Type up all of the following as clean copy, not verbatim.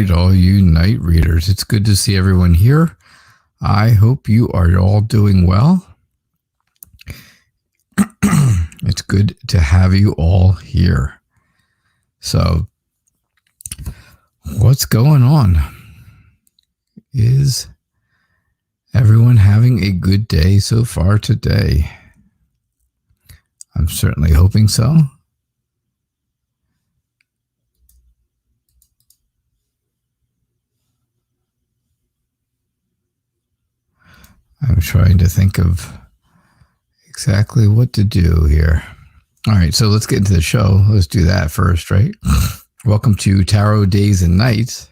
right, all you night readers. It's good to see everyone here. I hope you are all doing well. It's good to have you all here. So, what's going on? Is everyone having a good day so far today? I'm certainly hoping so. I'm trying to think of exactly what to do here. All right, so let's get into the show. Let's do that first, right? Welcome to Tarot Days and Nights.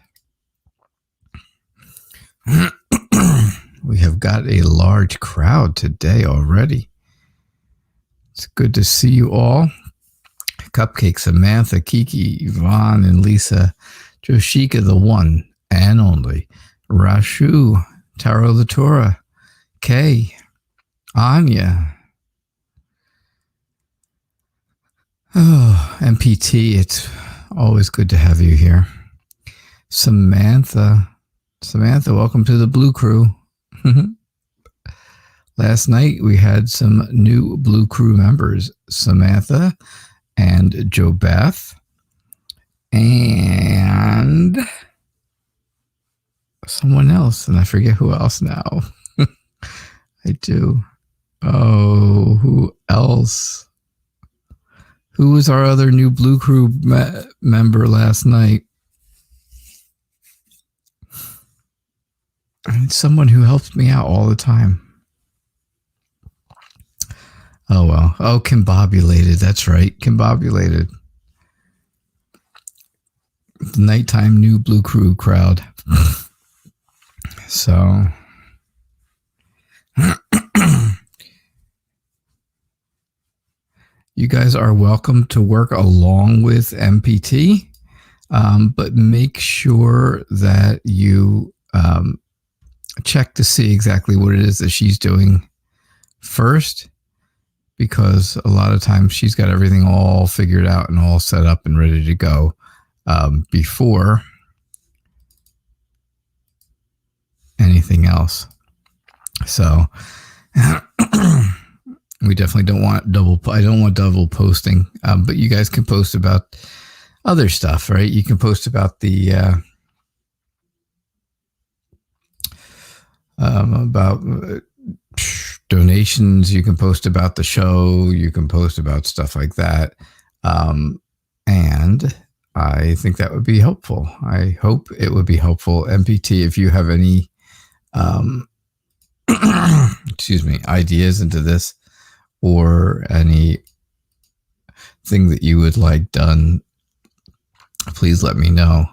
We have got a large crowd today already. It's good to see you all. Cupcake, Samantha, Kiki, Yvonne, and Lisa. Joshika, the one and only. Rashu, Tarot the Torah. Kay, Anya. Oh, MPT, it's always good to have you here. Samantha, welcome to the Blue Crew. Last night we had some new Blue Crew members, Samantha and Jo Beth, and someone else, and I forget who else now. I do. Oh, who else? Who was our other new Blue Crew member last night? It's someone who helps me out all the time. Oh, well. Oh, Combobulated. That's right. Combobulated. The nighttime new Blue Crew crowd. So... you guys are welcome to work along with MPT, but make sure that you check to see exactly what it is that she's doing first, because a lot of times she's got everything all figured out and all set up and ready to go before anything else. So we definitely don't want I don't want double posting, but you guys can post about other stuff, right? You can post about the about donations. You can post about the show. You can post about stuff like that, and I think that would be helpful. I hope it would be helpful. MPT, if you have any excuse me, ideas into this, or any thing that you would like done, please let me know,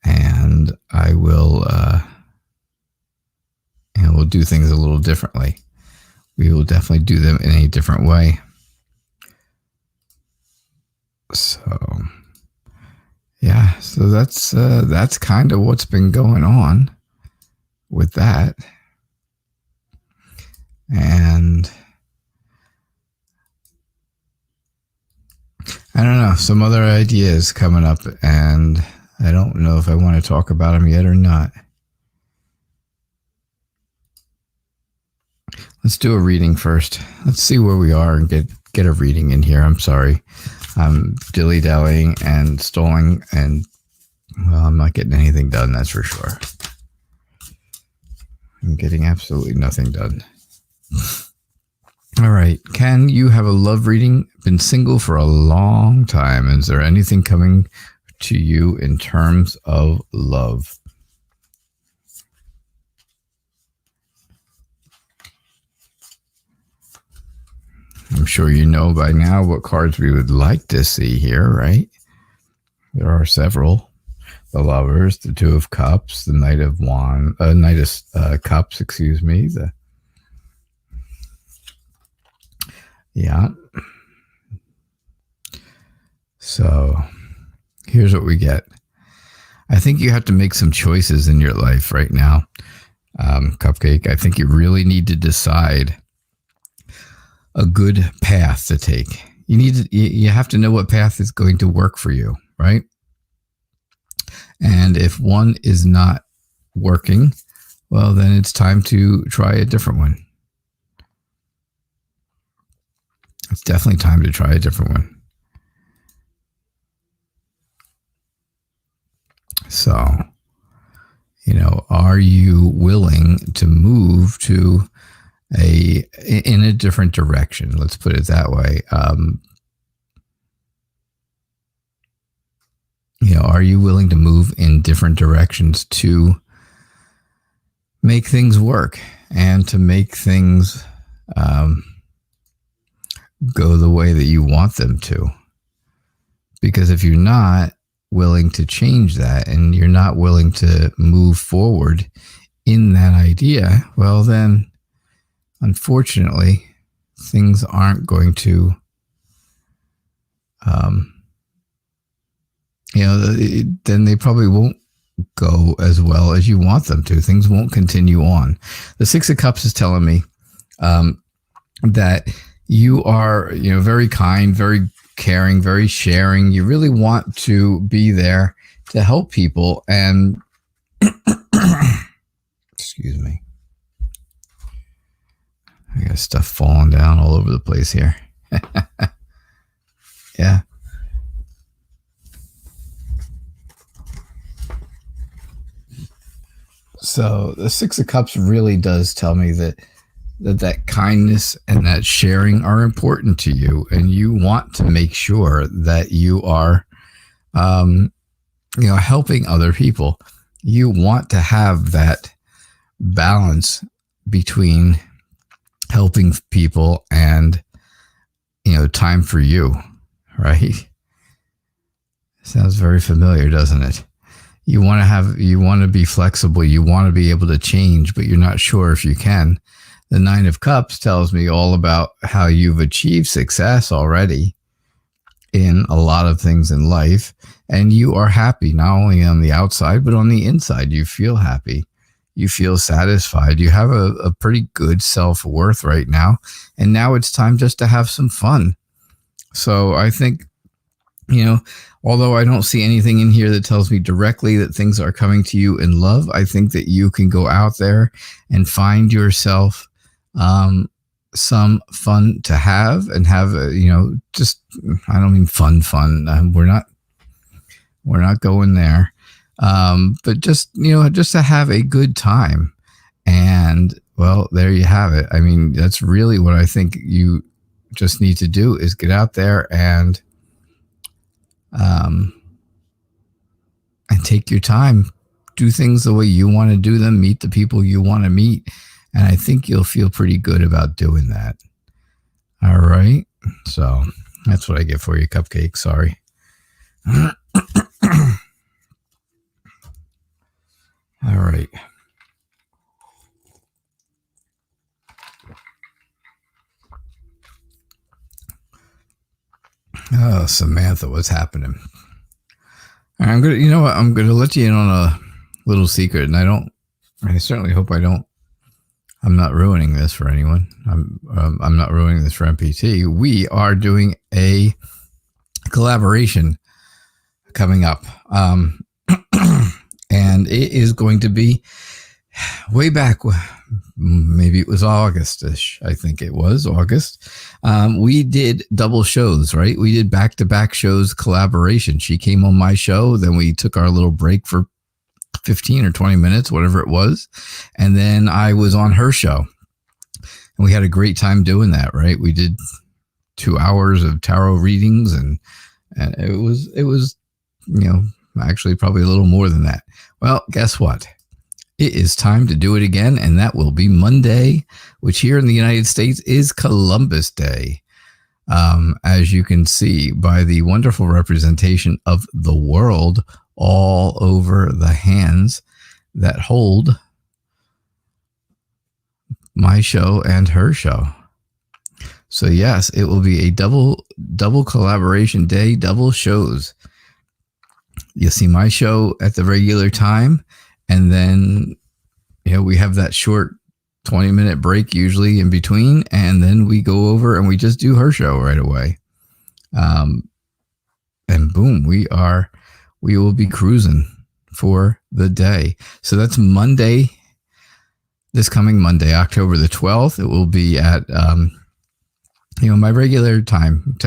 and I will and we'll do things a little differently. We will definitely do them in a different way. So yeah, so that's kind of what's been going on with that. And I don't know, some other ideas coming up, and I don't know if I want to talk about them yet or not. Let's do a reading first. Let's see where we are and get a reading in here. I'm sorry. I'm dilly-dallying and stalling, and, well, I'm not getting anything done, that's for sure. I'm getting absolutely nothing done. All right. Can you have a love reading? Been single for a long time. Is there anything coming to you in terms of love? I'm sure you know by now what cards we would like to see here, right? There are several. The Lovers, the Two of Cups, the Knight of Cups, excuse me. Yeah. So here's what we get. I think you have to make some choices in your life right now, Cupcake. I think you really need to decide a good path to take. You have to know what path is going to work for you, right? And if one is not working, well, then it's time to try a different one. It's definitely time to try a different one. So, are you willing to move to in a different direction? Let's put it that way. Are you willing to move in different directions to make things work and to make things go the way that you want them to? Because if you're not willing to change that and you're not willing to move forward in that idea, well, then unfortunately things aren't going to then they probably won't go as well as you want them to. Things won't continue on. The Six of Cups is telling me that you are, very kind, very caring, very sharing. You really want to be there to help people. And excuse me, I got stuff falling down all over the place here. Yeah. So the Six of Cups really does tell me that kindness and that sharing are important to you, and you want to make sure that you are, helping other people. You want to have that balance between helping people and, time for you, right? Sounds very familiar, doesn't it? You want to be flexible. You want to be able to change, but you're not sure if you can. The Nine of Cups tells me all about how you've achieved success already in a lot of things in life. And you are happy, not only on the outside, but on the inside. You feel happy. You feel satisfied. You have a pretty good self-worth right now. And now it's time just to have some fun. So I think, although I don't see anything in here that tells me directly that things are coming to you in love, I think that you can go out there and find yourself some fun to have, and have just, I don't mean fun. We're not going there, but just to have a good time. And well, there you have it. I mean, that's really what I think you just need to do, is get out there and take your time, do things the way you want to do them, meet the people you want to meet. And I think you'll feel pretty good about doing that. All right. So that's what I get for you, Cupcake. Sorry. All right. Oh, Samantha, what's happening? I'm gonna let you in on a little secret, and I certainly hope I'm not ruining this for anyone. I'm not ruining this for MPT. We are doing a collaboration coming up, and it is going to be way back. Maybe it was August-ish. I think it was August. We did double shows, right? We did back-to-back shows collaboration. She came on my show. Then we took our little break for 15 or 20 minutes, whatever it was. And then I was on her show. And we had a great time doing that, right? We did 2 hours of tarot readings, and it was, actually probably a little more than that. Well, guess what? It is time to do it again, and that will be Monday, which here in the United States is Columbus Day. As you can see by the wonderful representation of the world all over the hands that hold my show and her show. So yes, it will be a double collaboration day, double shows. You'll see my show at the regular time, and then we have that short 20-minute break usually in between, and then we go over and we just do her show right away. And boom, we will be cruising. for the day. So that's Monday, this coming Monday, October the 12th. It will be at, my regular time,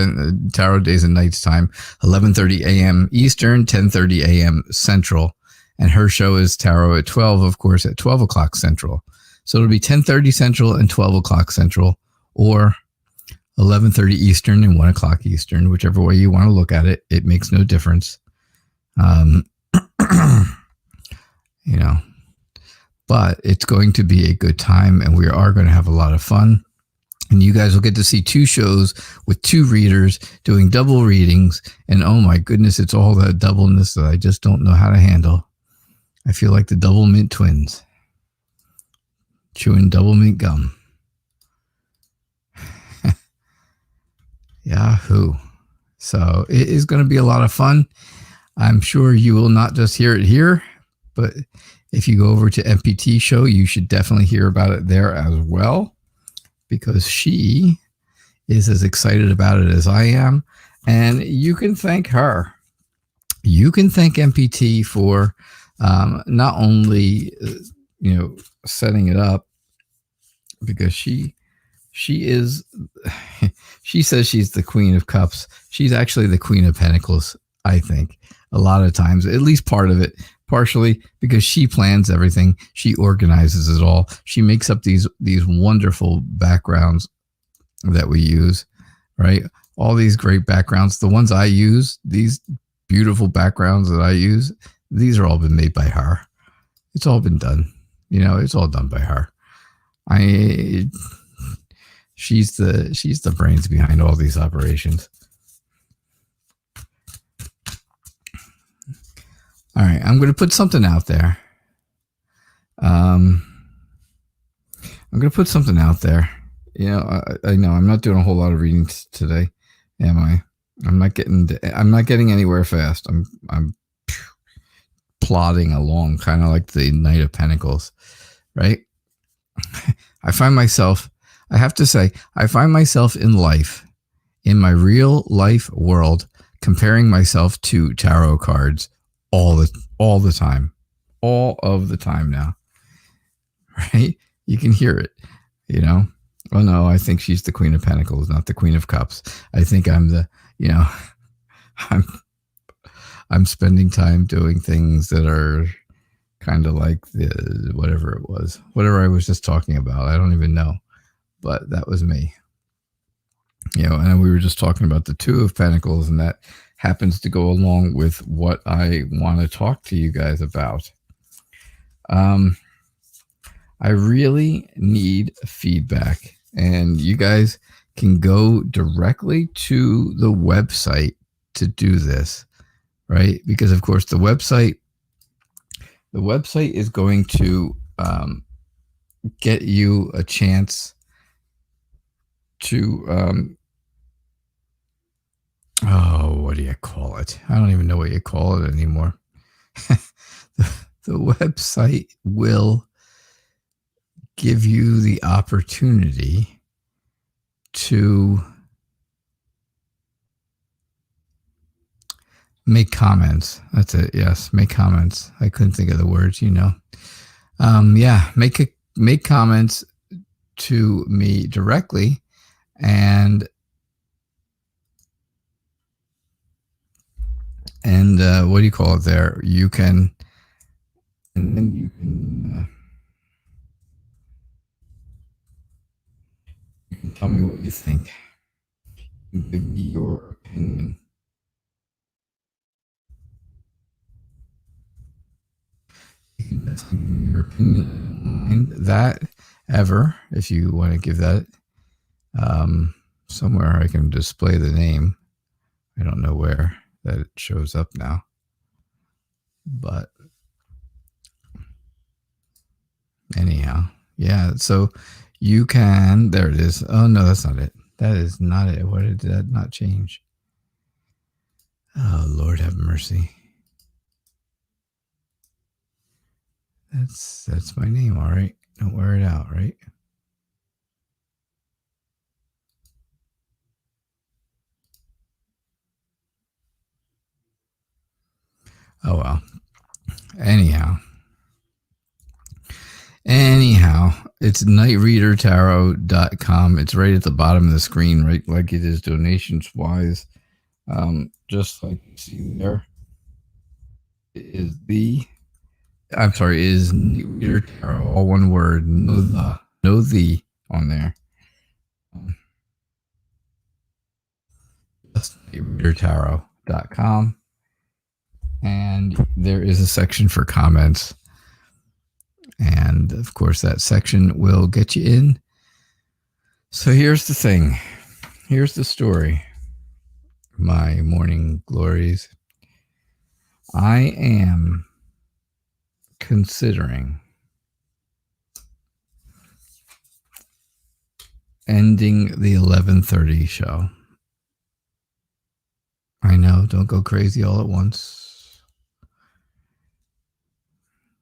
Tarot Days and Nights time, 11:30 a.m. Eastern, 10:30 a.m. Central. And her show is Tarot at 12, of course, at 12 o'clock Central. So it'll be 10:30 Central and 12 o'clock Central, or 11:30 Eastern and 1 o'clock Eastern, whichever way you want to look at it. It makes no difference. But it's going to be a good time, and we are going to have a lot of fun. And you guys will get to see 2 shows with 2 readers doing double readings. And oh my goodness, it's all that doubleness that I just don't know how to handle. I feel like the double mint twins chewing double mint gum. Yahoo. So it is going to be a lot of fun. I'm sure you will not just hear it here, but if you go over to MPT show, you should definitely hear about it there as well, because she is as excited about it as I am. And you can thank her. You can thank MPT for not only, setting it up, because she is, she says she's the Queen of Cups. She's actually the Queen of Pentacles, I think, a lot of times, at least part of it, partially because she plans everything. She organizes it all. She makes up these wonderful backgrounds that we use, right? All these great backgrounds, the ones I use, these beautiful backgrounds that I use, these are all been made by her. It's all been done. It's all done by her. She's the brains behind all these operations. All right, I'm going to put something out there. I know I'm not doing a whole lot of readings today, am I? I'm not getting anywhere fast. I'm plodding along, kind of like the Knight of Pentacles, right? I find myself in life, in my real life world, comparing myself to tarot cards all of the time now, right? You can hear it, Oh no, I think she's the Queen of Pentacles, not the Queen of Cups. I think I'm I'm spending time doing things that are kind of like whatever I was just talking about. I don't even know, but that was me. And we were just talking about the 2 of Pentacles, and that happens to go along with what I want to talk to you guys about. I really need feedback, and you guys can go directly to the website to do this, right? Because of course the website is going to get you a chance to what do you call it? I don't even know what you call it anymore. The website will give you the opportunity to make comments. That's it. Yes, make comments. I couldn't think of the words, make comments to me directly, and what do you call it there? You can, and then you can tell me what you think. You can give me your opinion. You can definitely give me your opinion. And that ever, if you want to give that somewhere I can display the name. I don't know where that it shows up now, but anyhow, yeah. So you can, there it is. Oh no, that's not it. That is not it. What did that not change? Oh, Lord have mercy. That's my name. All right. Don't wear it out, right? Oh, well. Anyhow, it's KnightReaderTarot.com. It's right at the bottom of the screen, right like it is donations wise. Just like you see there is is Reader Tarot, all one word, no the on there. Just KnightReaderTarot.com. And there is a section for comments. And of course, that section will get you in. So here's the thing. Here's the story. My morning glories. I am considering ending the 11:30 show. I know, don't go crazy all at once.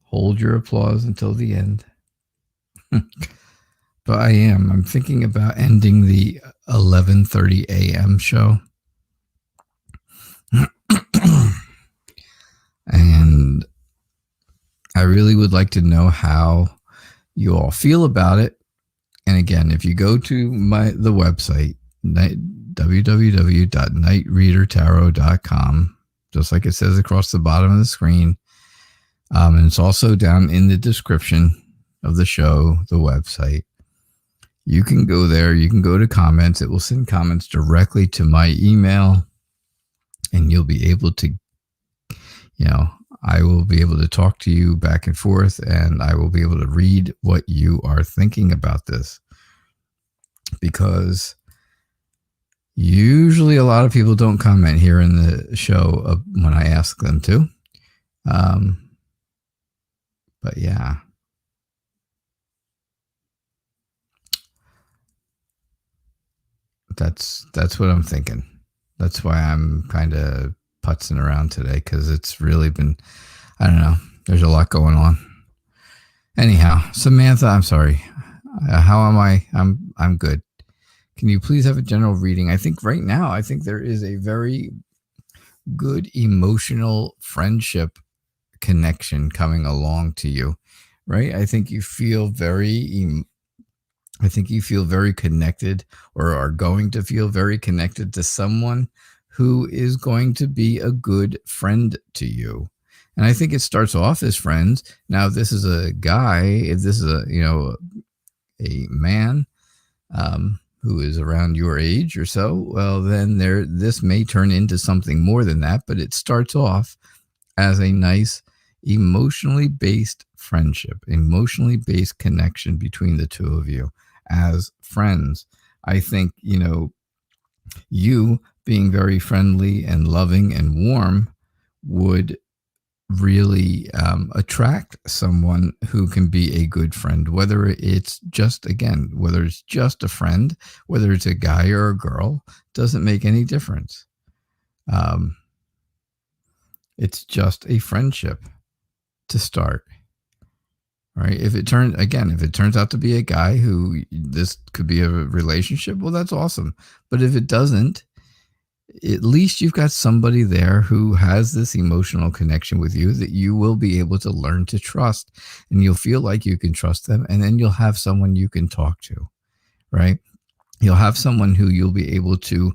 Hold your applause until the end. But I'm thinking about ending the 11:30 a.m. show. And I really would like to know how you all feel about it. And again, if you go to the website, www.KnightReaderTarot.com, just like it says across the bottom of the screen, and it's also down in the description of the show, the website. You can go there. You can go to comments. It will send comments directly to my email, and you'll be able to, I will be able to talk to you back and forth, and I will be able to read what you are thinking about this. Because usually a lot of people don't comment here in the show when I ask them to. But yeah. That's what I'm thinking. That's why I'm kind of putzing around today, because it's really been, I don't know, there's a lot going on. Anyhow, Samantha, I'm sorry. How am I? I'm good. Can you please have a general reading? I think right now, there is a very good emotional friendship connection coming along to you, right? I think you feel very connected, or are going to feel very connected to someone who is going to be a good friend to you. And I think it starts off as friends. Now, if this is a guy, if this is a man who is around your age or so, well, then this may turn into something more than that. But it starts off as a nice, emotionally based friendship, emotionally based connection between the two of you as friends. I think, you being very friendly and loving and warm would really attract someone who can be a good friend, whether it's just a friend, whether it's a guy or a girl, doesn't make any difference. It's just a friendship to start. Right. If it turns out to be a guy who this could be a relationship, well, that's awesome. But if it doesn't, at least you've got somebody there who has this emotional connection with you that you will be able to learn to trust, and you'll feel like you can trust them. And then you'll have someone you can talk to, right? You'll have someone who you'll be able to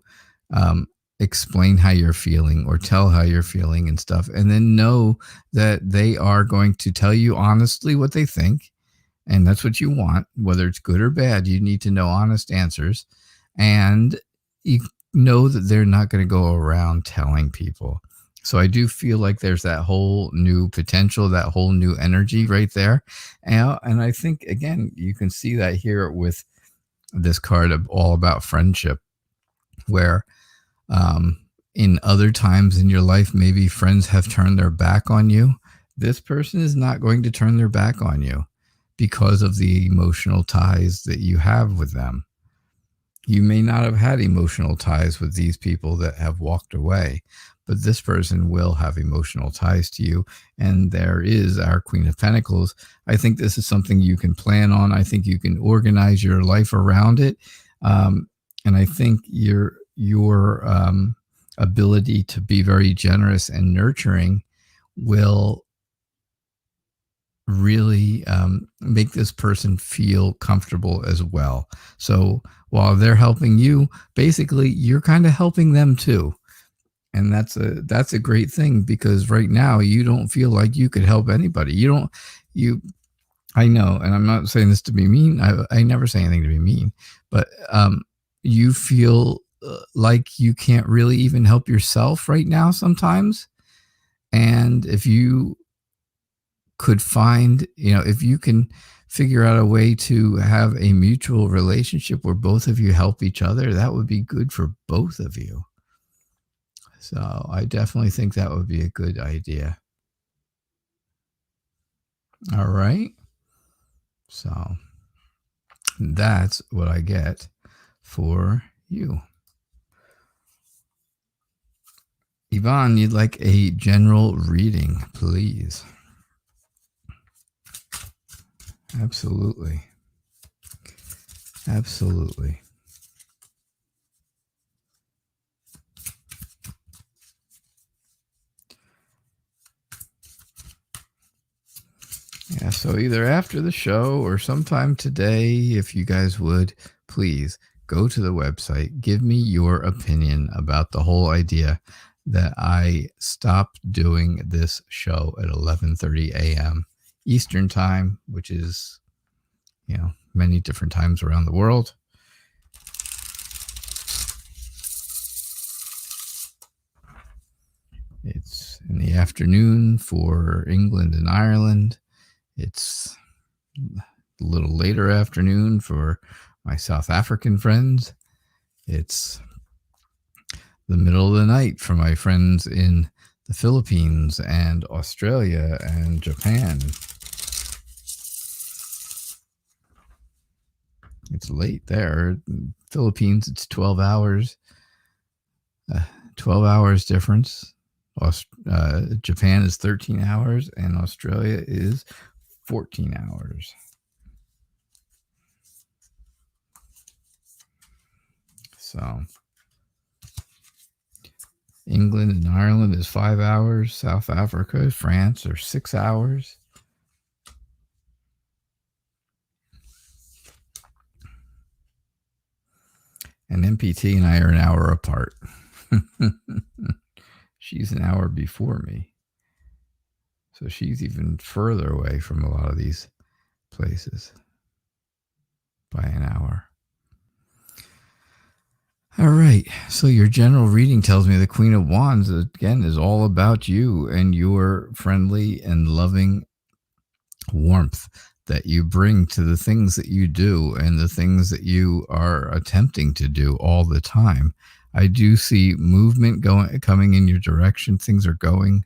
explain how you're feeling, or tell how you're feeling and stuff, and then know that they are going to tell you honestly what they think. And that's what you want, whether it's good or bad. You need to know honest answers, and you know that they're not going to go around telling people. So I do feel like there's that whole new potential, that whole new energy right there. And I think, again, you can see that here with this card of all about friendship, where in other times in your life, maybe friends have turned their back on you. This person is not going to turn their back on you because of the emotional ties that you have with them. You may not have had emotional ties with these people that have walked away, but this person will have emotional ties to you. And there is our Queen of Pentacles. I think this is something you can plan on. I think you can organize your life around it. And I think your ability to be very generous and nurturing will really make this person feel comfortable as well. So while they're helping you, basically you're kind of helping them too. And that's a great thing, because right now you don't feel like you could help anybody. I know, and I'm not saying this to be mean. I never say anything to be mean, but you feel like you can't really even help yourself right now sometimes. And if you could find, if you can figure out a way to have a mutual relationship where both of you help each other, that would be good for both of you. So I definitely think that would be a good idea. All right. So that's what I get for you. Yvonne, you'd like a general reading, please? Absolutely. Absolutely. Yeah, so either after the show or sometime today, if you guys would, please go to the website, give me your opinion about the whole idea that I stopped doing this show at 11:30 a.m. Eastern time, which is, many different times around the world. It's in the afternoon for England and Ireland. It's a little later afternoon for my South African friends. It's the middle of the night for my friends in the Philippines and Australia and Japan. It's late there. Philippines, it's 12 hours. 12 hours difference. Japan is 13 hours and Australia is 14 hours. So England and Ireland is 5 hours. South Africa, France are 6 hours. And MPT and I are an hour apart. She's an hour before me. So she's even further away from a lot of these places by an hour. All right. So your general reading tells me the Queen of Wands, again, is all about you and your friendly and loving warmth that you bring to the things that you do and the things that you are attempting to do all the time. I do see movement coming in your direction. Things are going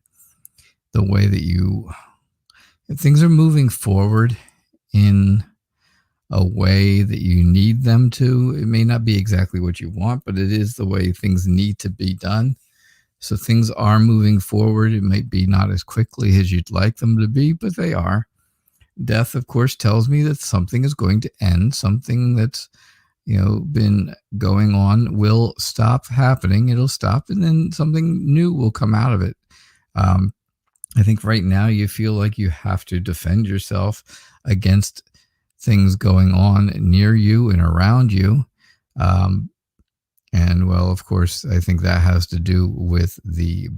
the way that things are moving forward in a way that you need them to. It may not be exactly what you want, but it is the way things need to be done. So things are moving forward. It might be not as quickly as you'd like them to be, but they are. Death, of course, tells me that something is going to end. Something that's been going on will stop happening. It'll stop, and then something new will come out of it. I think right now you feel like you have to defend yourself against things going on near you and around you. And well, of course, I think that has to do with the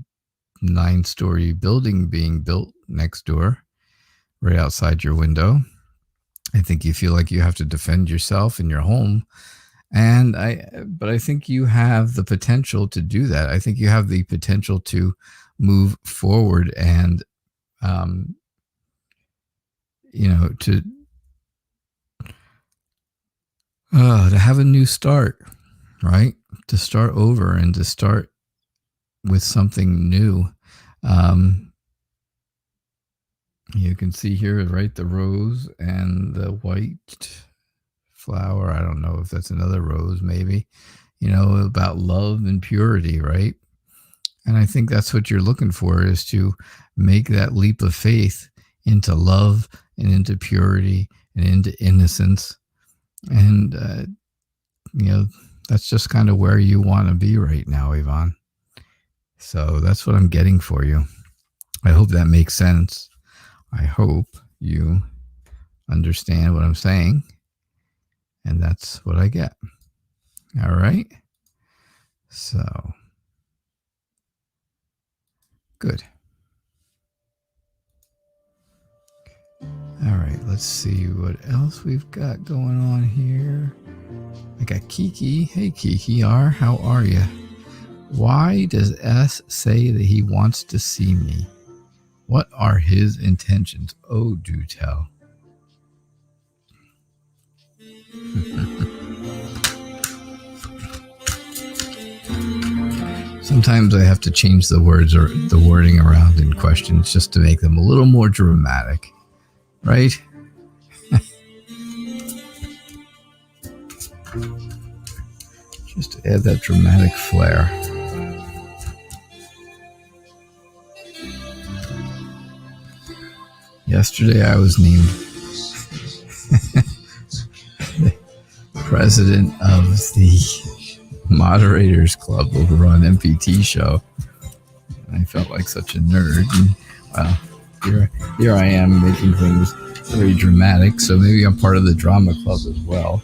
9-story building being built next door, right outside your window. I think you feel like you have to defend yourself in your home. But I think you have the potential to do that. I think you have the potential to move forward and, to have a new start, right? To start over and to start with something new. You can see here, right, the rose and the white flower. I don't know if that's another rose, maybe, about love and purity, right? And I think that's what you're looking for, is to make that leap of faith into love and into purity and into innocence. And, that's just kind of where you want to be right now, Yvonne. So that's what I'm getting for you. I hope that makes sense. I hope you understand what I'm saying. And that's what I get. All right. So, good. All right, let's see what else we've got going on here. I got Kiki. Hey, Kiki R, how are you? Why does S say that he wants to see me? What are his intentions? Oh, do tell. Sometimes I have to change the words or the wording around in questions just to make them a little more dramatic, right? Just to add that dramatic flair. Yesterday I was named president of the Moderators Club over on MPT show. I felt like such a nerd. And, well, here I am making things very dramatic, so maybe I'm part of the drama club as well.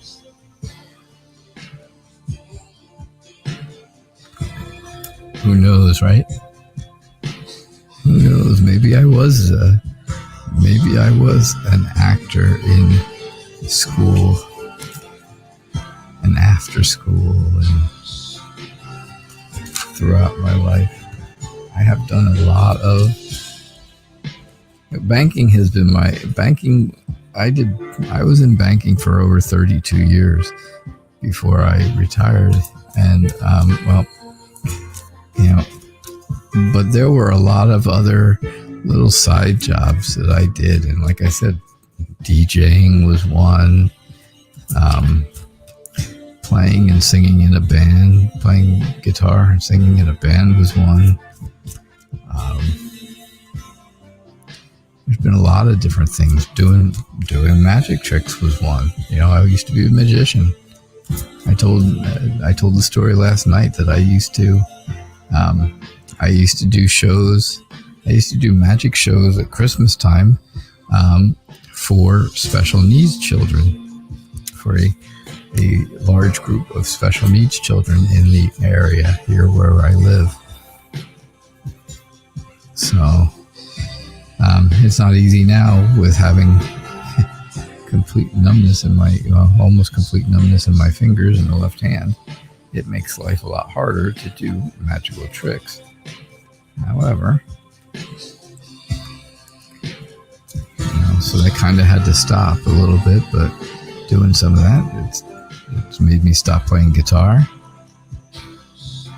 Who knows, right? Who knows? Maybe I was an actor in school and after school and throughout my life. I have done a lot of banking. Has been my banking. I was in banking for over 32 years before I retired, and well, you know, but there were a lot of other little side jobs that I did, and like I said, DJing was one. Playing and singing in a band, playing guitar and singing in a band was one. There's been a lot of different things. Doing magic tricks was one. You know, I used to be a magician. I told the story last night that I used to do shows. I used to do magic shows at Christmas time for special needs children, for a large group of special needs children in the area here where I live. So it's not easy now with having complete numbness in my, almost complete numbness in my fingers in the left hand. It makes life a lot harder to do magical tricks. However, so I kind of had to stop a little bit, but doing some of that, it's made me stop playing guitar. It's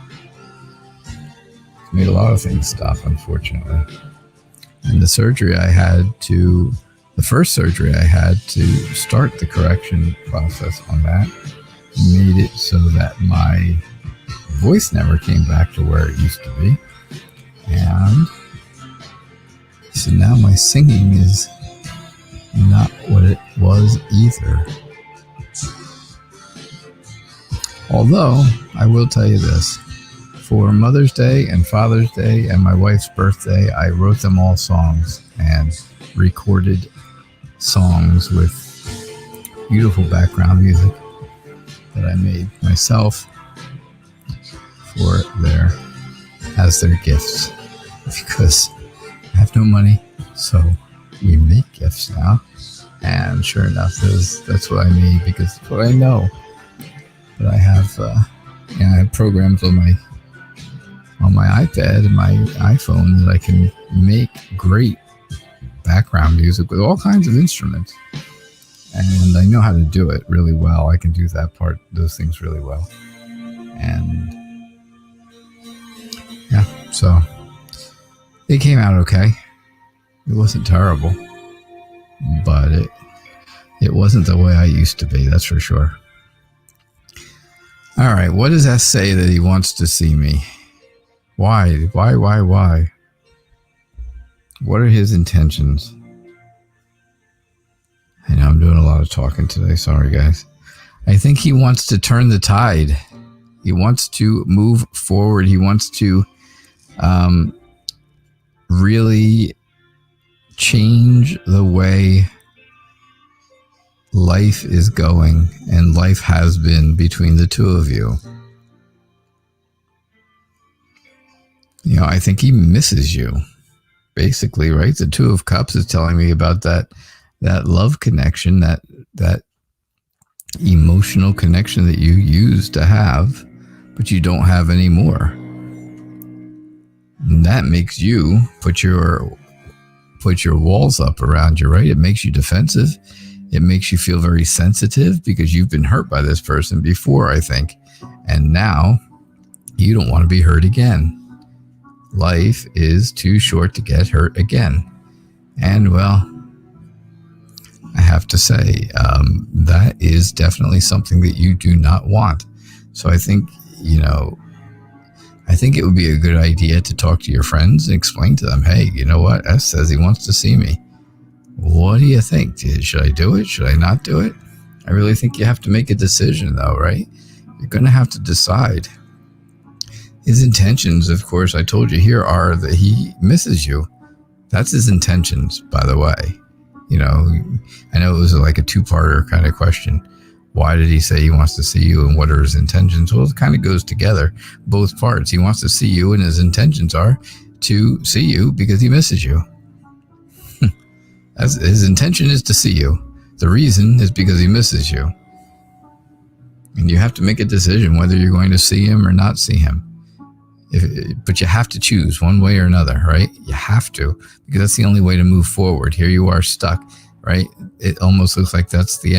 made a lot of things stop, unfortunately. And the first surgery I had to start the correction process on that made it so that my voice never came back to where it used to be. And so now my singing is not what it was either. Although, I will tell you this. For Mother's Day and Father's Day and my wife's birthday, I wrote them all songs and recorded songs with beautiful background music that I made myself as their gifts, because I have no money, so we make gifts now. And sure enough, that's what I made, because it's what I know. But I have I have programs on my iPad and my iPhone that I can make great background music with all kinds of instruments, and I know how to do it really well. I can do those things really well, and yeah, so it came out okay. It wasn't terrible, but it wasn't the way I used to be, that's for sure. All right, what does S say that he wants to see me? Why? What are his intentions? I know I'm doing a lot of talking today. Sorry, guys. I think he wants to turn the tide. He wants to move forward. He wants to really change the way life is going and life has been between the two of you. You know, I think he misses you, basically, right? The Two of Cups is telling me about that love connection, that emotional connection that you used to have, but you don't have anymore. And that makes you put your walls up around you, right? It makes you defensive. It makes you feel very sensitive because you've been hurt by this person before, I think. And now you don't want to be hurt again. Life is too short to get hurt again. And well, I have to say, that is definitely something that you do not want. So I think, I think it would be a good idea to talk to your friends and explain to them, hey, you know what? S says he wants to see me. What do you think? Should I do it? Should I not do it? I really think you have to make a decision, though, right? You're going to have to decide. His intentions, of course, I told you here, are that he misses you. That's his intentions, by the way. I know it was like a two-parter kind of question. Why did he say he wants to see you, and what are his intentions? Well, it kind of goes together, both parts. He wants to see you, and his intentions are to see you because he misses you. His intention is to see you. The reason is because he misses you. And you have to make a decision whether you're going to see him or not see him. But you have to choose one way or another, right? You have to, because that's the only way to move forward. Here you are stuck, right? It almost looks like that's the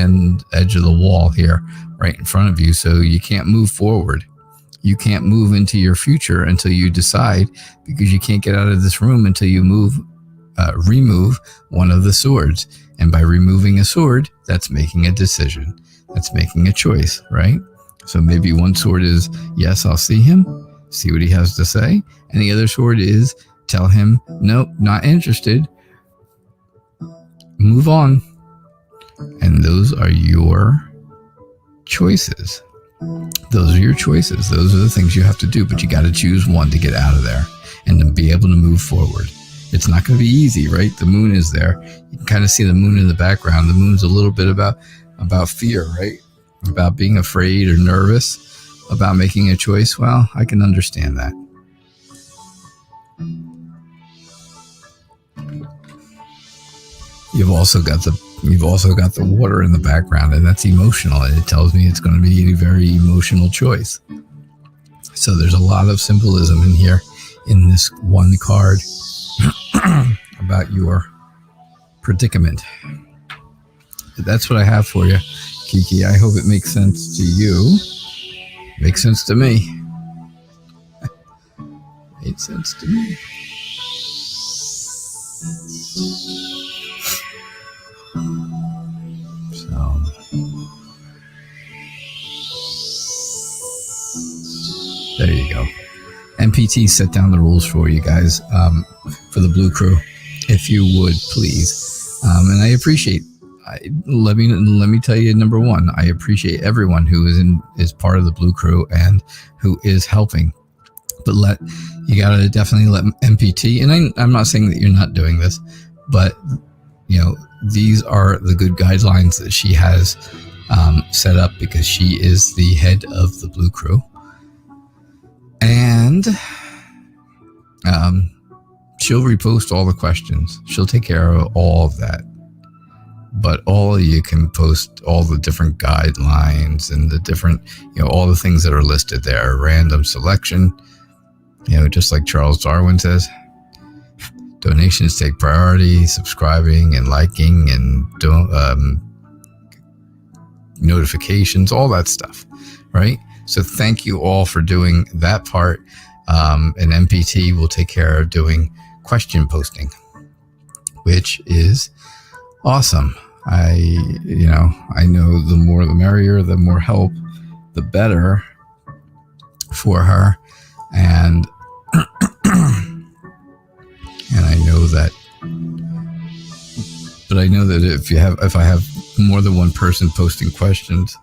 edge of the wall here, right in front of you. So you can't move forward. You can't move into your future until you decide, because you can't get out of this room until you remove one of the swords. And by removing a sword, that's making a decision. That's making a choice, right? So maybe one sword is, yes, I'll see him, see what he has to say. And the other sword is, tell him, nope, not interested. Move on. And those are your choices. Those are your choices. Those are the things you have to do, but you got to choose one to get out of there and to be able to move forward. It's not going to be easy, right? The moon is there. You can kind of see the moon in the background. The moon's a little bit about fear, right? About being afraid or nervous about making a choice. Well, I can understand that. You've also got the water in the background, and that's emotional. And it tells me it's going to be a very emotional choice. So there's a lot of symbolism in here in this one card about your predicament. But that's what I have for you, Kiki. I hope it makes sense to you. Makes sense to me. Made sense to me. So there you go. MPT set down the rules for you guys, for the Blue Crew, if you would please. And I appreciate. Let me tell you, number one, I appreciate everyone who is part of the Blue Crew and who is helping. But you gotta definitely let MPT. And I'm not saying that you're not doing this, but these are the good guidelines that she has set up, because she is the head of the Blue Crew. And she'll repost all the questions. She'll take care of all of that. But you can post all the different guidelines and the different, all the things that are listed there. Random selection, just like Charles Darwin says. Donations take priority, subscribing and liking and notifications, all that stuff, right? So thank you all for doing that part. And MPT will take care of doing question posting, which is awesome. I know the more the merrier, the more help, the better for her. And I know that if I have more than one person posting questions,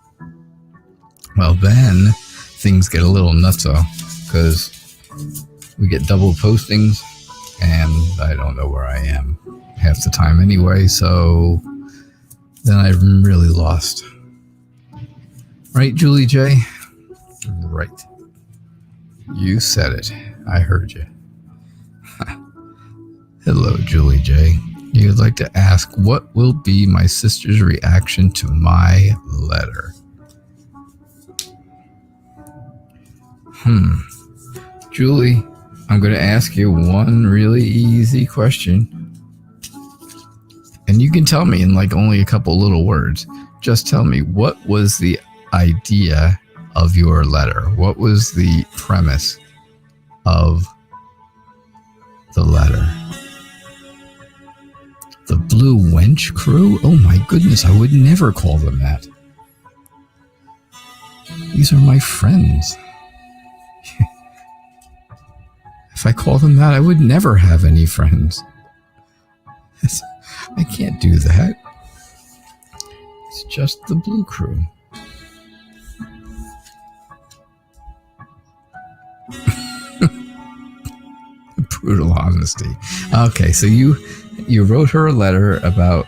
well, then things get a little nutso, because we get double postings and I don't know where I am. half the time anyway, so then I'm really lost. Right, Julie J? Right. You said it. I heard you. Hello, Julie J. You'd like to ask, what will be my sister's reaction to my letter? Julie, I'm going to ask you one really easy question. And you can tell me in like only a couple little words. Just tell me, what was the idea of your letter? What was the premise of the letter? The Blue Wench Crew? Oh my goodness, I would never call them that. These are my friends. If I call them that, I would never have any friends. I can't do that. It's just the Blue Crew. Brutal honesty. Okay, so you wrote her a letter about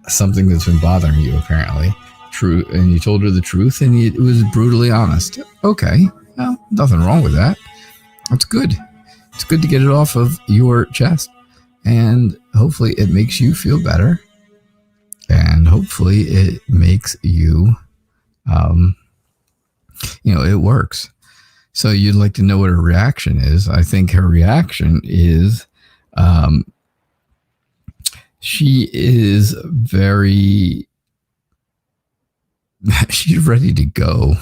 something that's been bothering you, apparently. True, and you told her the truth, and it was brutally honest. Okay, well, nothing wrong with that. That's good. It's good to get it off of your chest, and hopefully it makes you feel better, and hopefully it makes you, it works. So you'd like to know what her reaction is. I think her reaction is, she is she's ready to go.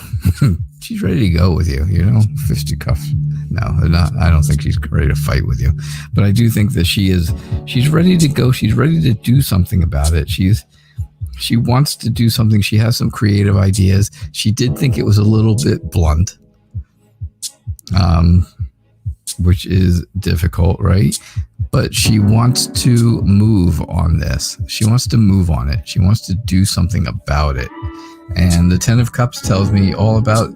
She's ready to go with you, fisticuffs. No, not. I don't think she's ready to fight with you, but I do think that she's ready to go. She's ready to do something about it. She wants to do something. She has some creative ideas. She did think it was a little bit blunt, which is difficult, right? But she wants to move on this. She wants to move on it. She wants to do something about it. And the Ten of Cups tells me all about,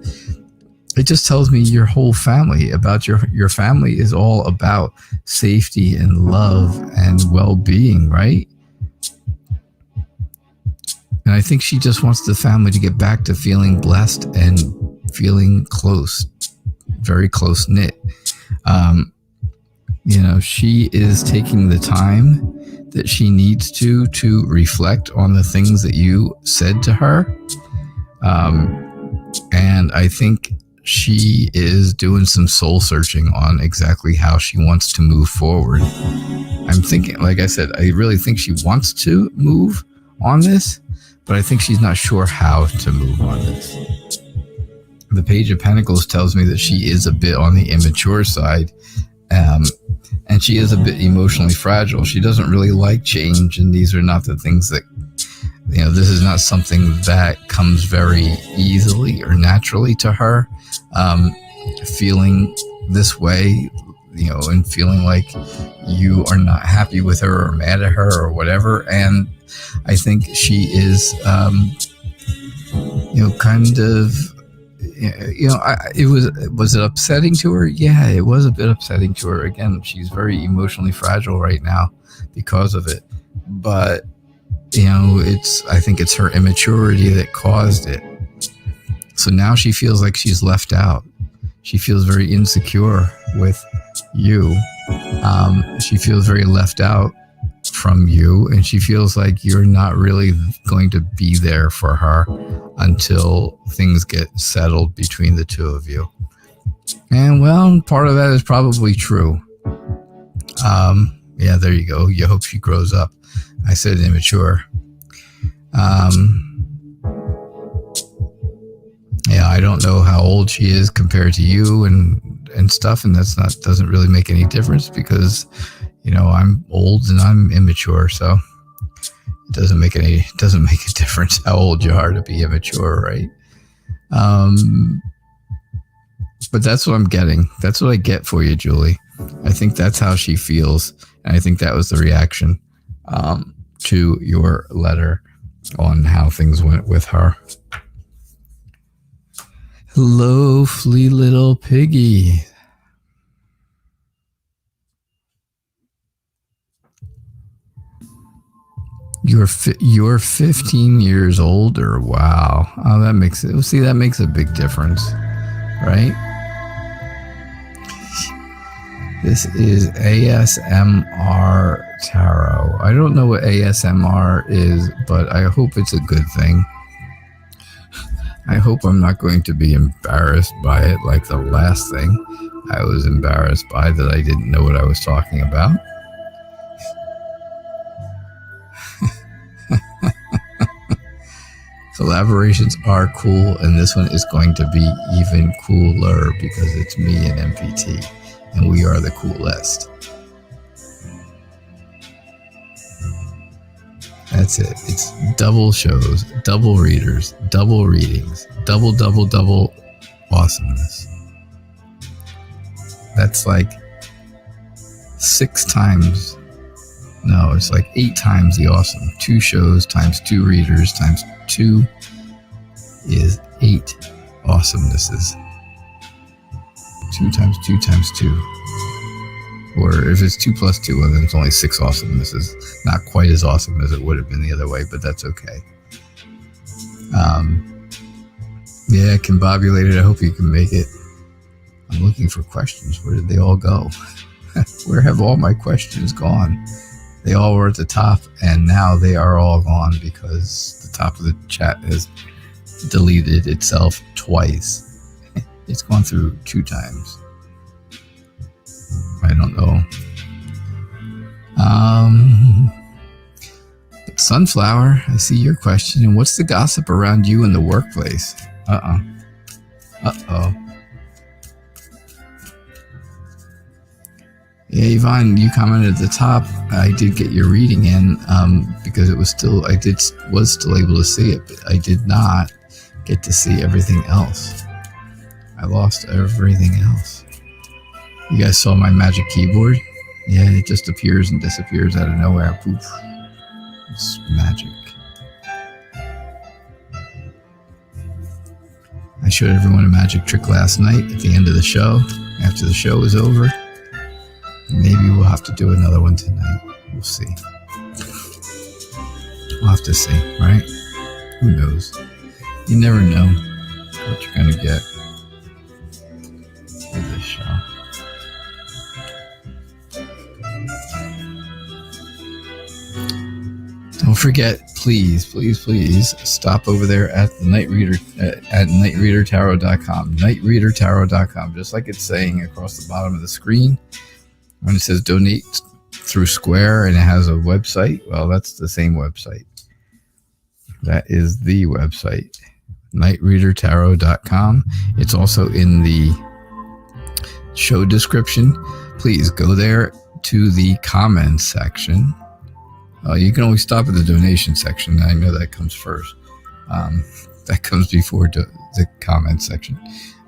it just tells me your whole family, about your family is all about safety and love and well-being, right? And I think she just wants the family to get back to feeling blessed and feeling close, very close-knit. She is taking the time that she needs to reflect on the things that you said to her. And I think she is doing some soul searching on exactly how she wants to move forward. I'm thinking, like I said, I really think she wants to move on this, but I think she's not sure how to move on this. The Page of Pentacles tells me that she is a bit on the immature side, and she is a bit emotionally fragile. She doesn't really like change, and these are not the things that, this is not something that comes very easily or naturally to her. Feeling this way, and feeling like you are not happy with her or mad at her or whatever. And I think she is, kind of, was it upsetting to her? Yeah, it was a bit upsetting to her. Again, she's very emotionally fragile right now because of it. But, I think it's her immaturity that caused it. So now she feels like she's left out. She feels very insecure with you. She feels very left out from you, and she feels like you're not really going to be there for her until things get settled between the two of you. And well, part of that is probably true. Yeah, there you go. You hope she grows up. I said immature. Yeah, I don't know how old she is compared to you and stuff, and doesn't really make any difference because I'm old and I'm immature, so it doesn't make a difference how old you are to be immature, right? But that's what I'm getting. That's what I get for you, Julie. I think that's how she feels, and I think that was the reaction to your letter on how things went with her. Hello, flea little piggy. You're 15 years older. Wow. Oh, that makes it. See, that makes a big difference, right? This is ASMR Tarot. I don't know what ASMR is, but I hope it's a good thing. I hope I'm not going to be embarrassed by it like the last thing I was embarrassed by, that I didn't know what I was talking about. Collaborations are cool, and this one is going to be even cooler because it's me and MPT, and we are the coolest. That's it. It's double shows, double readers, double readings, double awesomeness. That's like 6 times. No, it's like 8 times the awesome. 2 shows times 2 readers times 2 is 8 awesomenesses. 2 times 2 times 2. Or if it's 2 plus 2, well, then it's only 6 awesomenesses. Not quite as awesome as it would have been the other way, but that's okay. Yeah, Combobulated, I hope you can make it. I'm looking for questions. Where did they all go? Where have all my questions gone? They all were at the top, and now they are all gone because the top of the chat has deleted itself twice. It's gone through 2 times. I don't know. But Sunflower, I see your question. And what's the gossip around you in the workplace? Uh-oh. Yeah, Yvonne, you commented at the top. I did get your reading in because it was still, was still able to see it, but I did not get to see everything else. I lost everything else. You guys saw my magic keyboard? Yeah, it just appears and disappears out of nowhere. Poof. It's magic. I showed everyone a magic trick last night at the end of the show, after the show was over. Maybe we'll have to do another one tonight. We'll see. We'll have to see, right? Who knows? You never know what you're going to get with this show. Don't forget, please stop over there at the Night Reader at KnightReaderTarot.com. KnightReaderTarot.com, just like it's saying across the bottom of the screen. When it says donate through Square and it has a website, well, that's the same website. That is the website, KnightReaderTarot.com. It's also in the show description. Please go there to the comments section. You can always stop at the donation section. I know that comes first. That comes before the comments section.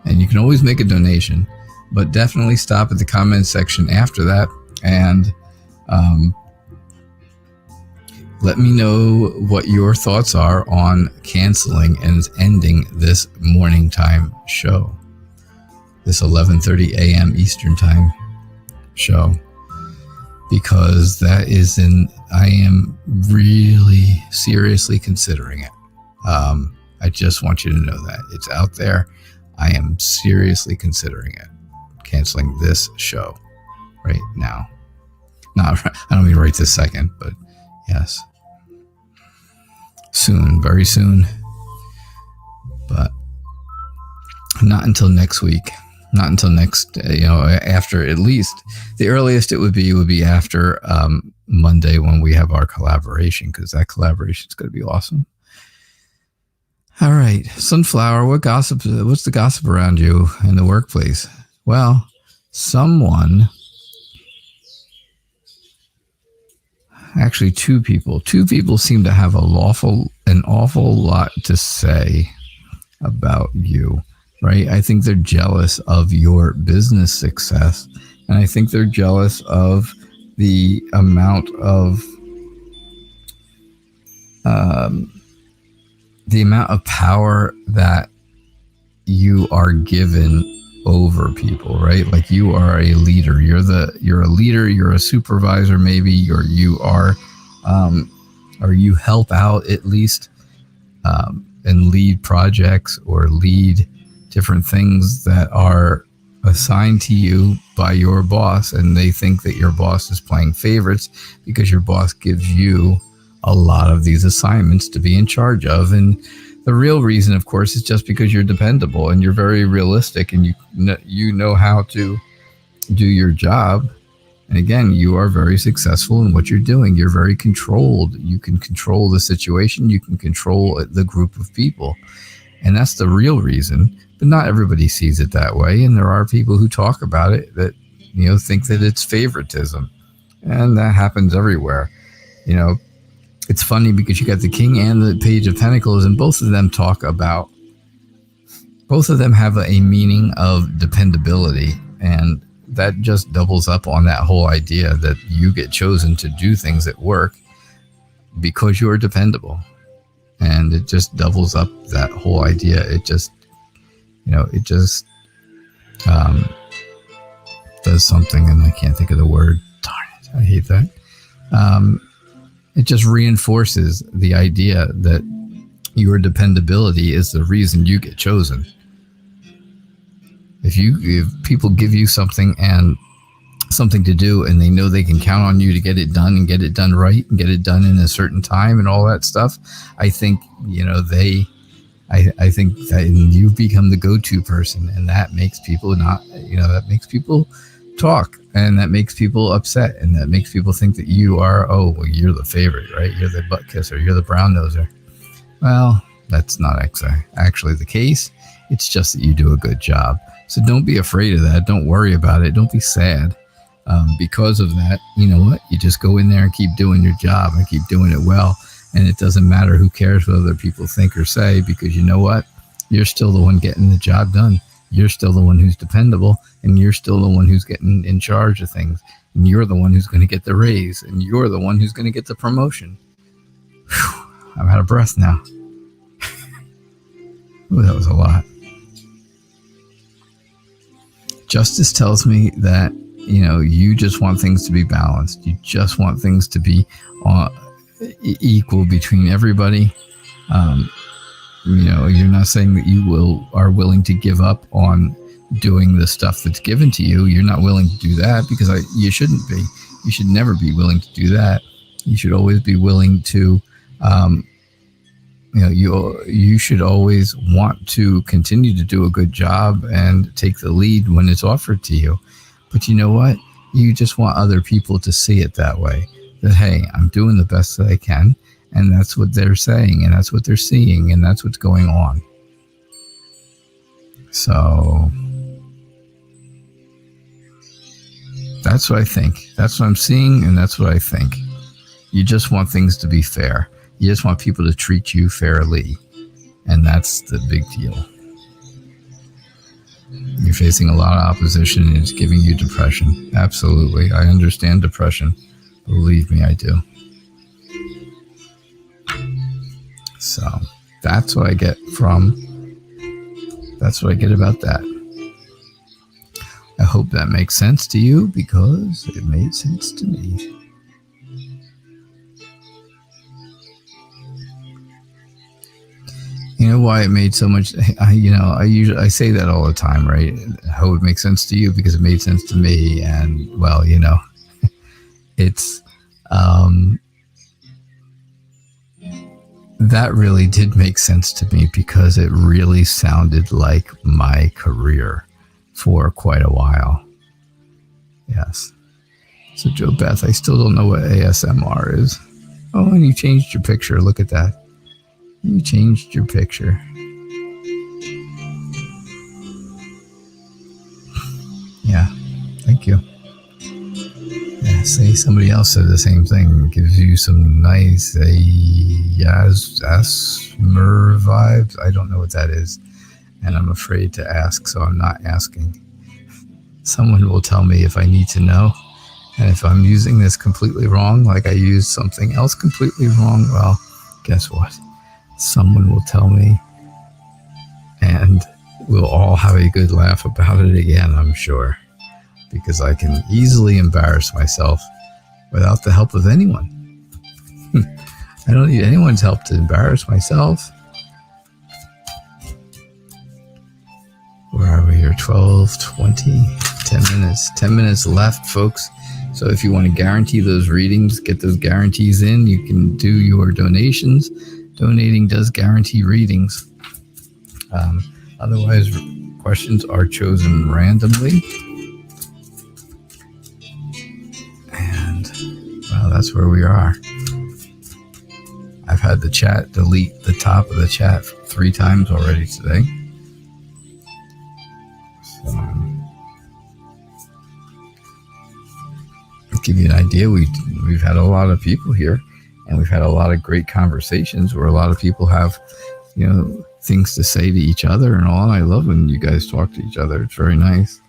And you can always make a donation, but definitely stop at the comments section after that and let me know what your thoughts are on canceling and ending this morning time show, this 11:30 a.m. Eastern time show, because that is I am really seriously considering it. I just want you to know that it's out there. I am seriously considering it, canceling this show right now. I don't mean right this second, but yes, soon, very soon, but not until next week. Not until next, after, at least the earliest it would be after Monday when we have our collaboration, because that collaboration is going to be awesome. All right, Sunflower, what's the gossip around you in the workplace? Well, actually two people seem to have an awful lot to say about you. Right? I think they're jealous of your business success, and I think they're jealous of the amount of power that you are given over people, right? Like you are a leader. You're a leader. You're a supervisor. Maybe you are or you help out at least, and lead projects or lead different things that are assigned to you by your boss, and they think that your boss is playing favorites because your boss gives you a lot of these assignments to be in charge of. And the real reason, of course, is just because you're dependable and you're very realistic, and you know how to do your job. And again, you are very successful in what you're doing. You're very controlled. You can control the situation. You can control the group of people. And that's the real reason. But not everybody sees it that way. And there are people who talk about it that, think that it's favoritism. And that happens everywhere. It's funny because you got the King and the Page of Pentacles, and both of them have a meaning of dependability. And that just doubles up on that whole idea that you get chosen to do things at work because you're dependable. And it just doubles up that whole idea. It just, does something, and I can't think of the word. Darn it, I hate that. It just reinforces the idea that your dependability is the reason you get chosen. If people give you something to do, and they know they can count on you to get it done and get it done right and get it done in a certain time and all that stuff, I think, I think that you become the go-to person, and that makes people that makes people talk, and that makes people upset, and that makes people think that you are, you're the favorite, right? You're the butt kisser. You're the brown noser. Well, that's not actually the case. It's just that you do a good job. So don't be afraid of that. Don't worry about it. Don't be sad because of that. You know what? You just go in there and keep doing your job and keep doing it well. And it doesn't matter who cares what other people think or say, because you know what? You're still the one getting the job done. You're still the one who's dependable, and you're still the one who's getting in charge of things. And you're the one who's going to get the raise, and you're the one who's going to get the promotion. Whew, I'm out of breath now. Ooh, that was a lot. Justice tells me that, you just want things to be balanced. You just want things to be equal between everybody. You're not saying that you are willing to give up on doing the stuff that's given to you. You're not willing to do that because you shouldn't be. You should never be willing to do that. You should always be willing to, you should always want to continue to do a good job and take the lead when it's offered to you. But you know what? You just want other people to see it that way. That, hey, I'm doing the best that I can. And that's what they're saying, and that's what they're seeing, and that's what's going on. So that's what I think. That's what I'm seeing, and that's what I think. You just want things to be fair. You just want people to treat you fairly. And that's the big deal. You're facing a lot of opposition, and it's giving you depression. Absolutely. I understand depression. Believe me, I do. So that's what I get about that. I hope that makes sense to you, because it made sense to me. You know why it made so much, I say that all the time, right? I hope it makes sense to you because it made sense to me. And well, it's, that really did make sense to me because it really sounded like my career for quite a while. Yes. So Joe Beth, I still don't know what ASMR is. Oh, and you changed your picture. Look at that. You changed your picture. Yeah. Thank you. Yeah, say somebody else said the same thing. It gives you some nice Asmer vibes. I don't know what that is, and I'm afraid to ask, so I'm not asking. Someone will tell me if I need to know, and if I'm using this completely wrong, like I used something else completely wrong, well, guess what? Someone will tell me, and we'll all have a good laugh about it again, I'm sure. Because I can easily embarrass myself without the help of anyone. I don't need anyone's help to embarrass myself. Where are we here? 12, 20, 10 minutes. 10 minutes left, folks. So if you want to guarantee those readings, get those guarantees in, you can do your donations. Donating does guarantee readings. Otherwise, questions are chosen randomly. And, well, that's where we are. I've had the chat delete the top of the chat 3 times already today. So, to give you an idea, we've had a lot of people here, and we've had a lot of great conversations where a lot of people have, things to say to each other and all. I love when you guys talk to each other. It's very nice,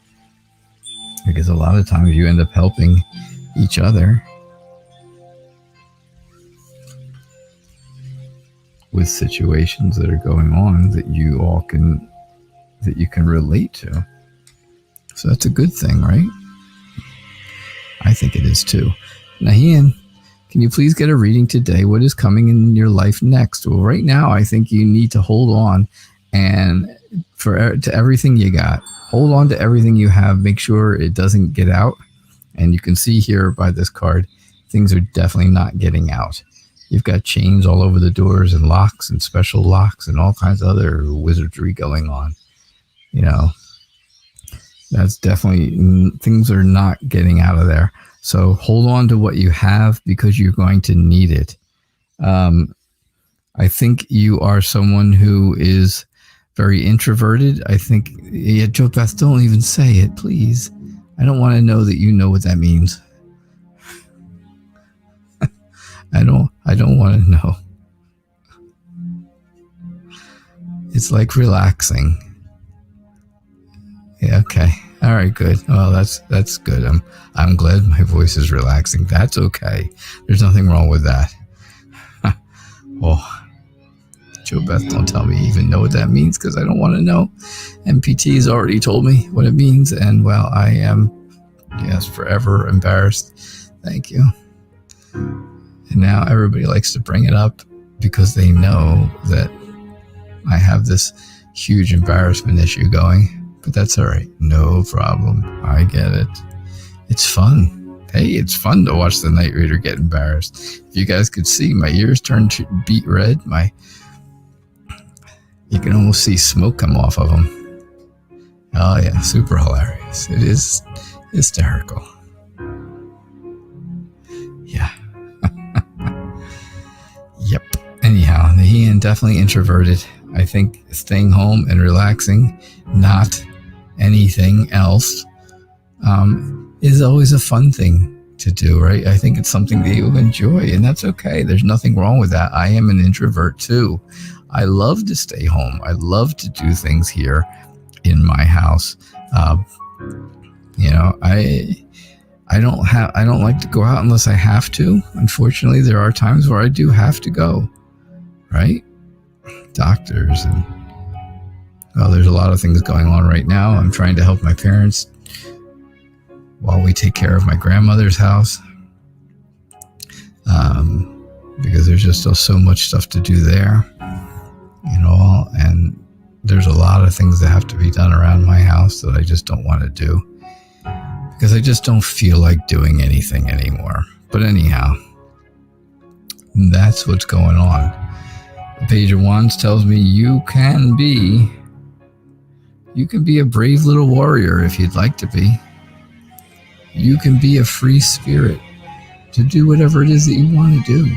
because a lot of times you end up helping each other with situations that are going on that you can relate to. So that's a good thing, right? I think it is too. Nahian, can you please get a reading today? What is coming in your life next? Well, right now, I think you need to hold on to everything you got. Hold on to everything you have. Make sure it doesn't get out. And you can see here by this card, things are definitely not getting out. You've got chains all over the doors and locks and special locks and all kinds of other wizardry going on. That's definitely, things are not getting out of there. So hold on to what you have, because you're going to need it. I think you are someone who is very introverted. I think, Joe Beth, don't even say it, please. I don't want to know that you know what that means. I don't want to know. It's like relaxing. Yeah, okay. All right, good. Well, that's good. I'm glad my voice is relaxing. That's okay. There's nothing wrong with that. Oh, Joe Beth, don't tell me you even know what that means, because I don't want to know. MPT has already told me what it means, and well, I am, forever embarrassed. Thank you. And now everybody likes to bring it up because they know that I have this huge embarrassment issue going. But that's all right. No problem. I get it. It's fun. Hey, it's fun to watch the Night Reader get embarrassed. If you guys could see, my ears turned beet red. You can almost see smoke come off of them. Oh yeah, super hilarious. It is hysterical. Yeah. Yep. Anyhow, Nahian, definitely introverted. I think staying home and relaxing, not anything else, is always a fun thing to do, right? I think it's something that you'll enjoy, and that's okay. There's nothing wrong with that. I am an introvert too. I love to stay home. I love to do things here in my house. I don't like to go out unless I have to. Unfortunately, there are times where I do have to go, right? Doctors and there's a lot of things going on right now. I'm trying to help my parents while we take care of my grandmother's house, because there's just still so much stuff to do there, and there's a lot of things that have to be done around my house that I just don't want to do, because I just don't feel like doing anything anymore. But anyhow, that's what's going on. The Page of Wands tells me you can be a brave little warrior if you'd like to be. You can be a free spirit to do whatever it is that you want to do.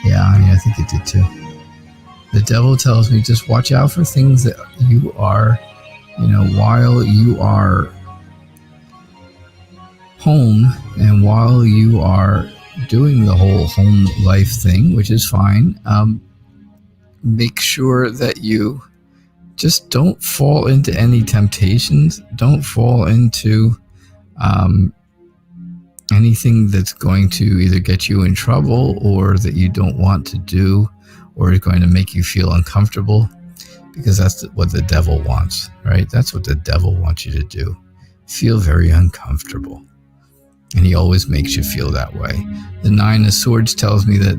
Yeah, I think it did too. The devil tells me just watch out for things that you are, while you are home and while you are doing the whole home life thing, which is fine. Make sure that you just don't fall into any temptations. Don't fall into anything that's going to either get you in trouble or that you don't want to do or is going to make you feel uncomfortable, because that's what the devil wants, right? That's what the devil wants you to do. feel very uncomfortable. And he always makes you feel that way. The Nine of Swords tells me that,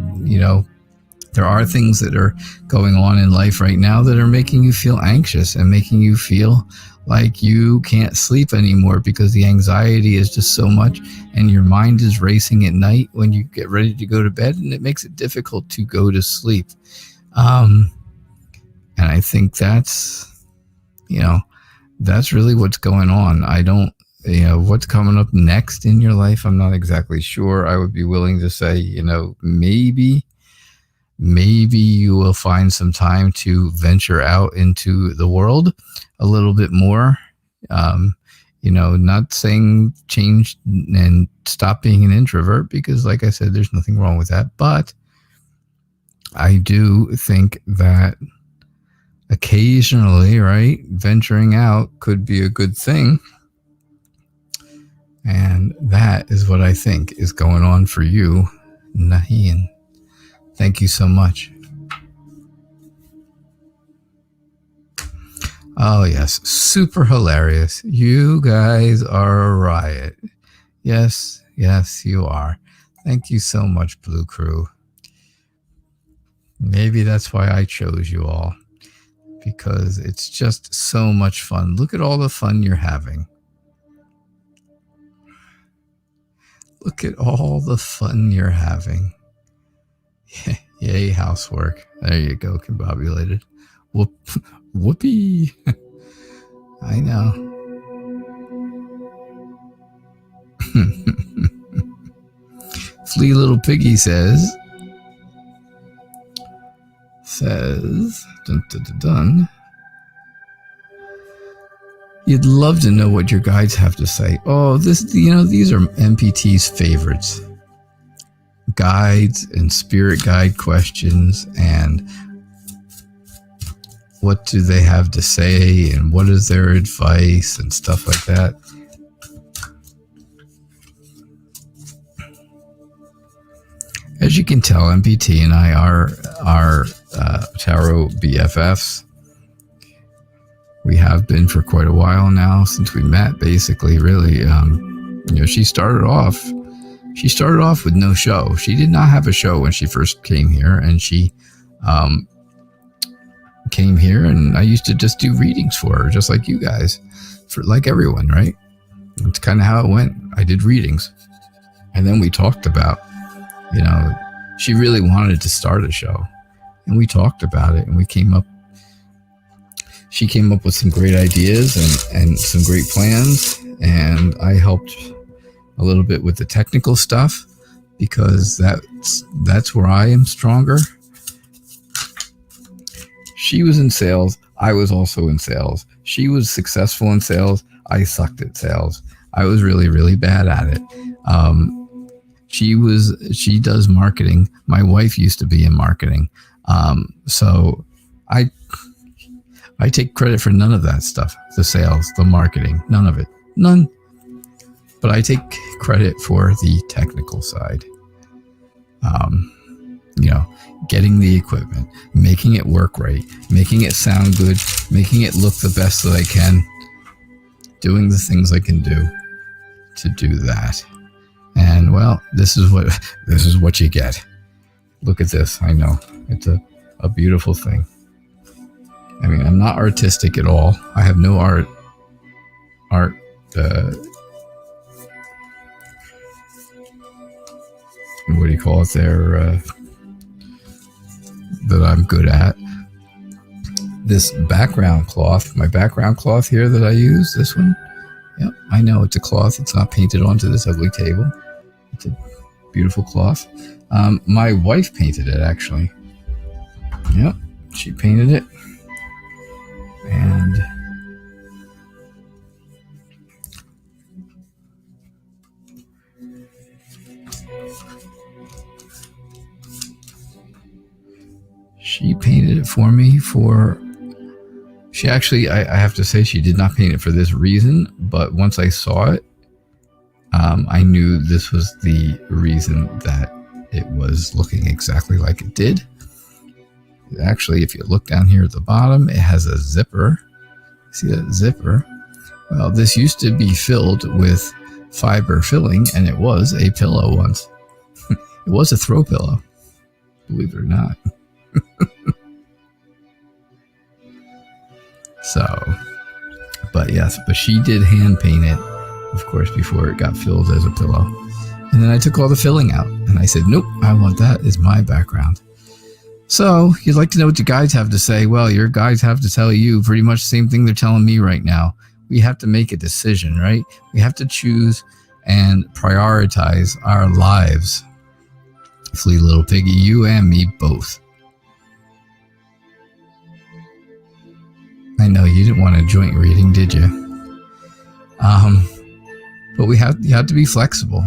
there are things that are going on in life right now that are making you feel anxious and making you feel like you can't sleep anymore because the anxiety is just so much and your mind is racing at night when you get ready to go to bed, and it makes it difficult to go to sleep. And I think that's really what's going on. I don't, what's coming up next in your life, I'm not exactly sure. I would be willing to say, maybe you will find some time to venture out into the world a little bit more. Not saying change and stop being an introvert, because like I said, there's nothing wrong with that. But I do think that occasionally, right, venturing out could be a good thing. And that is what I think is going on for you, Naheen. Thank you so much. Oh, yes. Super hilarious. You guys are a riot. Yes, you are. Thank you so much, Blue Crew. Maybe that's why I chose you all, because it's just so much fun. Look at all the fun you're having. Look at all the fun you're having. Yay, housework. There you go, combobulated. Whoopee. I know. Flea Little Piggy says, dun, dun, dun, dun, you'd love to know what your guides have to say. Oh, these are MPT's favorites. Guides and spirit guide questions, and what do they have to say, and what is their advice and stuff like that. As you can tell, MPT and I are tarot BFFs. We have been for quite a while now, since we met, basically, really. She started off with no show. She did not have a show when she first came here, and she came here, and I used to just do readings for her, just like you guys, for like everyone, right? That's kind of how it went. I did readings, and then we talked about, she really wanted to start a show, and we talked about it, and she came up with some great ideas and some great plans, and I helped a little bit with the technical stuff, because that's where I am stronger. She was in sales. I was also in sales. She was successful in sales. I sucked at sales. I was really, really bad at it. She does marketing. My wife used to be in marketing. So I take credit for none of that stuff. The sales, the marketing, none of it. None. But I take credit for the technical side. Getting the equipment, making it work right, making it sound good, making it look the best that I can, doing the things I can do to do that. And well, this is what you get. Look at this. I know it's a beautiful thing. I mean, I'm not artistic at all. I have no art what do you call it there, that I'm good at. This background cloth, my background cloth here that I use, this one, yep, I know it's a cloth. It's not painted onto this ugly table. It's a beautiful cloth. My wife painted it, actually. Yep, she painted it. And she painted it for me she actually, I have to say, she did not paint it for this reason, but once I saw it, I knew this was the reason that it was looking exactly like it did. Actually, if you look down here at the bottom, it has a zipper. See that zipper? Well, this used to be filled with fiber filling, and it was a pillow once. It was a throw pillow, believe it or not. So, but yes, but she did hand paint it, of course, before it got filled as a pillow. And then I took all the filling out, and I said, nope, I want that as my background. So, you'd like to know what your guides have to say. Well, your guides have to tell you pretty much the same thing they're telling me right now. We have to make a decision, right? We have to choose and prioritize our lives. Flea little piggy, you and me both. I know you didn't want a joint reading, did you? But you have to be flexible.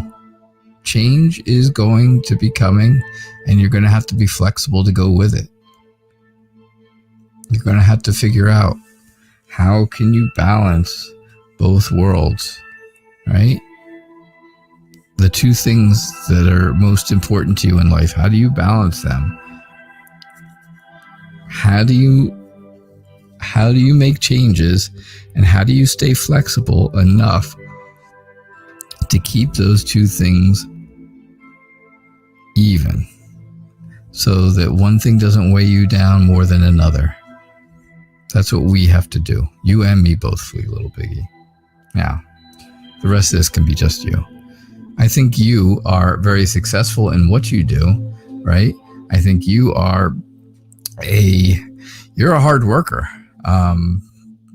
Change is going to be coming, and you're going to have to be flexible to go with it. You're going to have to figure out, how can you balance both worlds, right? The two things that are most important to you in life, how do you balance them? How do you make changes, and how do you stay flexible enough to keep those two things even, so that one thing doesn't weigh you down more than another? That's what we have to do. You and me both, Flea little piggy. Now, the rest of this can be just you. I think you are very successful in what you do, right? I think you're a hard worker.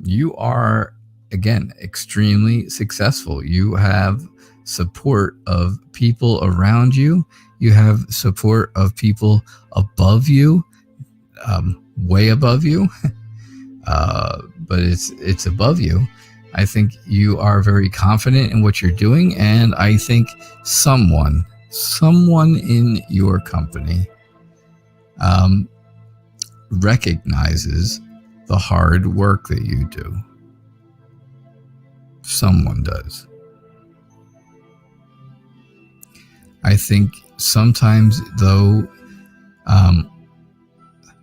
You are, again, extremely successful. You have support of people around you. You have support of people above you, way above you, but it's above you. I think you are very confident in what you're doing, and I think someone in your company recognizes the hard work that you do. Someone does. I think sometimes, though,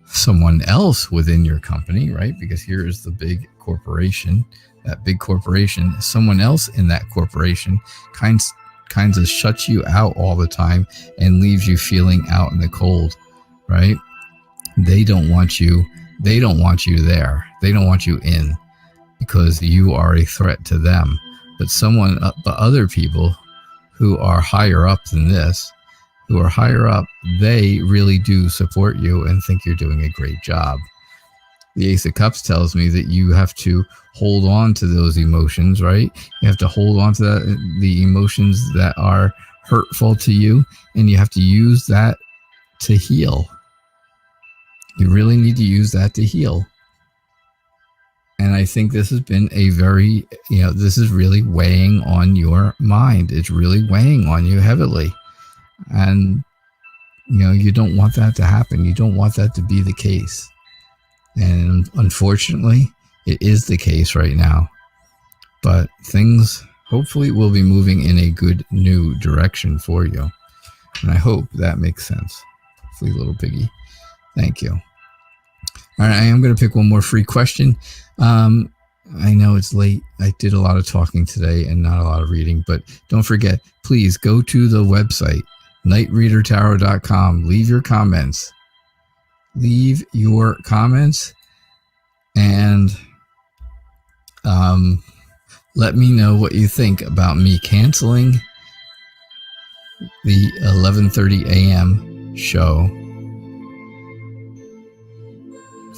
someone else within your company, right? Because here is the big corporation, that big corporation, someone else in that corporation kinds of shuts you out all the time and leaves you feeling out in the cold, right? They don't want you there. They don't want you in because you are a threat to them. But other people who are higher up than this, who are higher up, they really do support you and think you're doing a great job. The Ace of Cups tells me that you have to hold on to those emotions, right? You have to hold on to the emotions that are hurtful to you, and you have to use that to heal. You really need to use that to heal. And I think this has been this is really weighing on your mind. It's really weighing on you heavily. And, you don't want that to happen. You don't want that to be the case. And unfortunately, it is the case right now. But things hopefully will be moving in a good new direction for you. And I hope that makes sense. Flea little piggy. Thank you. All right, I am going to pick one more free question. I know it's late. I did a lot of talking today and not a lot of reading, but don't forget, please go to the website, KnightReaderTarot.com. Leave your comments. And let me know what you think about me canceling the 11:30 a.m. show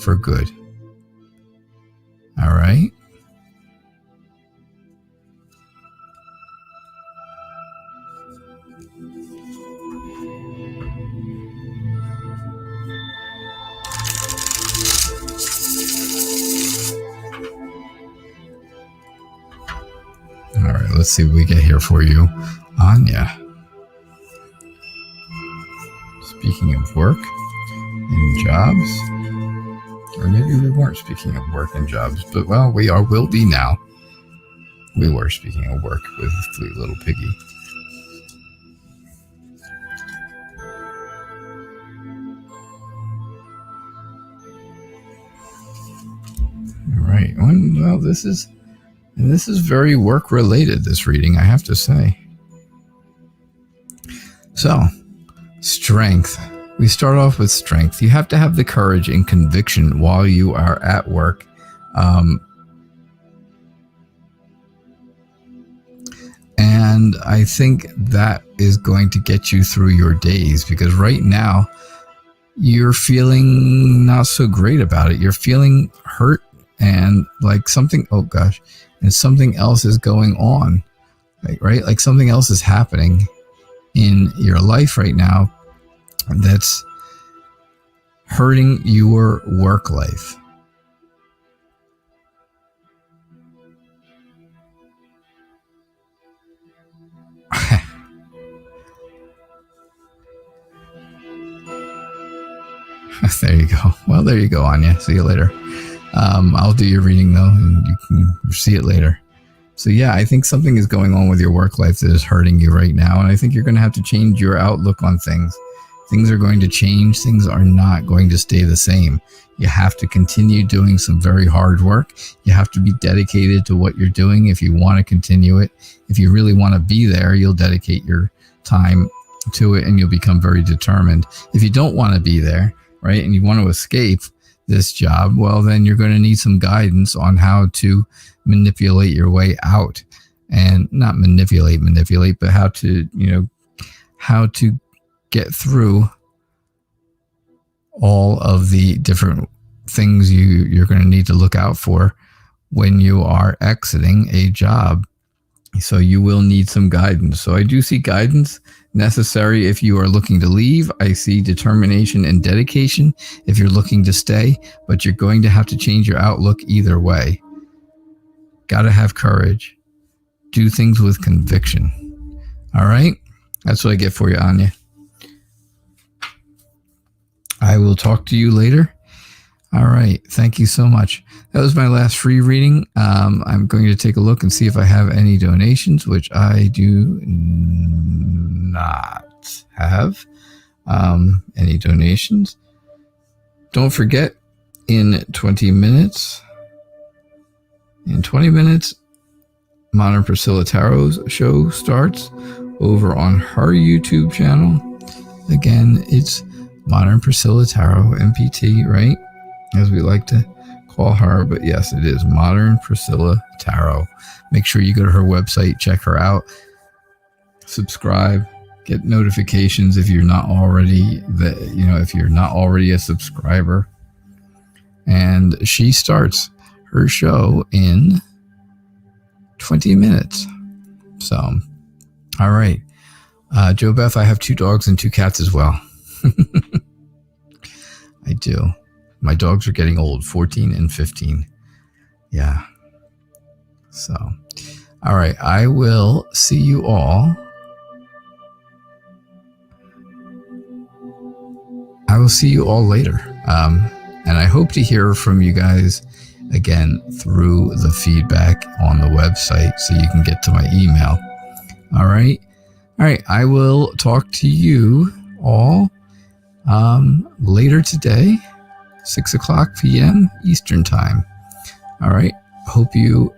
for good. All right. All right, let's see what we get here for you, Anya. Speaking of work and jobs, or maybe we weren't speaking of work and jobs, but well, will be now. We were speaking of work with Flea little piggy. All right. Well, this is And this is very work related, this reading, I have to say. So, strength. We start off with strength. You have to have the courage and conviction while you are at work. And I think that is going to get you through your days, because right now you're feeling not so great about it. You're feeling hurt and like something, oh gosh, and something else is going on, right? Like something else is happening in your life right now that's hurting your work life. There you go. Well, there you go, Anya. See you later. I'll do your reading though, and you can see it later. So yeah, I think something is going on with your work life that is hurting you right now, and I think you're going to have to change your outlook on things. Things are going to change. Things are not going to stay the same. You have to continue doing some very hard work. You have to be dedicated to what you're doing if you want to continue it. If you really want to be there, you'll dedicate your time to it and you'll become very determined. If you don't want to be there, right, and you want to escape this job, well, then you're going to need some guidance on how to manipulate your way out. And not manipulate, but how to, how to get through all of the different things you're going to need to look out for when you are exiting a job. So you will need some guidance. So I do see guidance necessary if you are looking to leave. I see determination and dedication if you're looking to stay, but you're going to have to change your outlook either way. Got to have courage. Do things with conviction. All right? That's what I get for you, Anya. I will talk to you later. All right. Thank you so much. That was my last free reading. I'm going to take a look and see if I have any donations, which I do not have any donations. Don't forget, in 20 minutes, Modern Priscilla Tarot's show starts over on her YouTube channel. Again, it's Modern Priscilla Tarot, MPT, right? As we like to call her, but yes, it is Modern Priscilla Tarot. Make sure you go to her website, check her out, subscribe, get notifications if you're not already if you're not already a subscriber. And she starts her show in 20 minutes. So, all right. Joe Beth, I have 2 dogs and 2 cats as well. I do. My dogs are getting old, 14 and 15. Yeah. So, all right. I will see you all. I will see you all later. And I hope to hear from you guys again through the feedback on the website so you can get to my email. All right. All right. I will talk to you all later today. 6:00 p.m. Eastern Time. All right. Hope you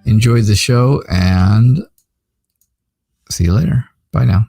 enjoyed the show and see you later. Bye now.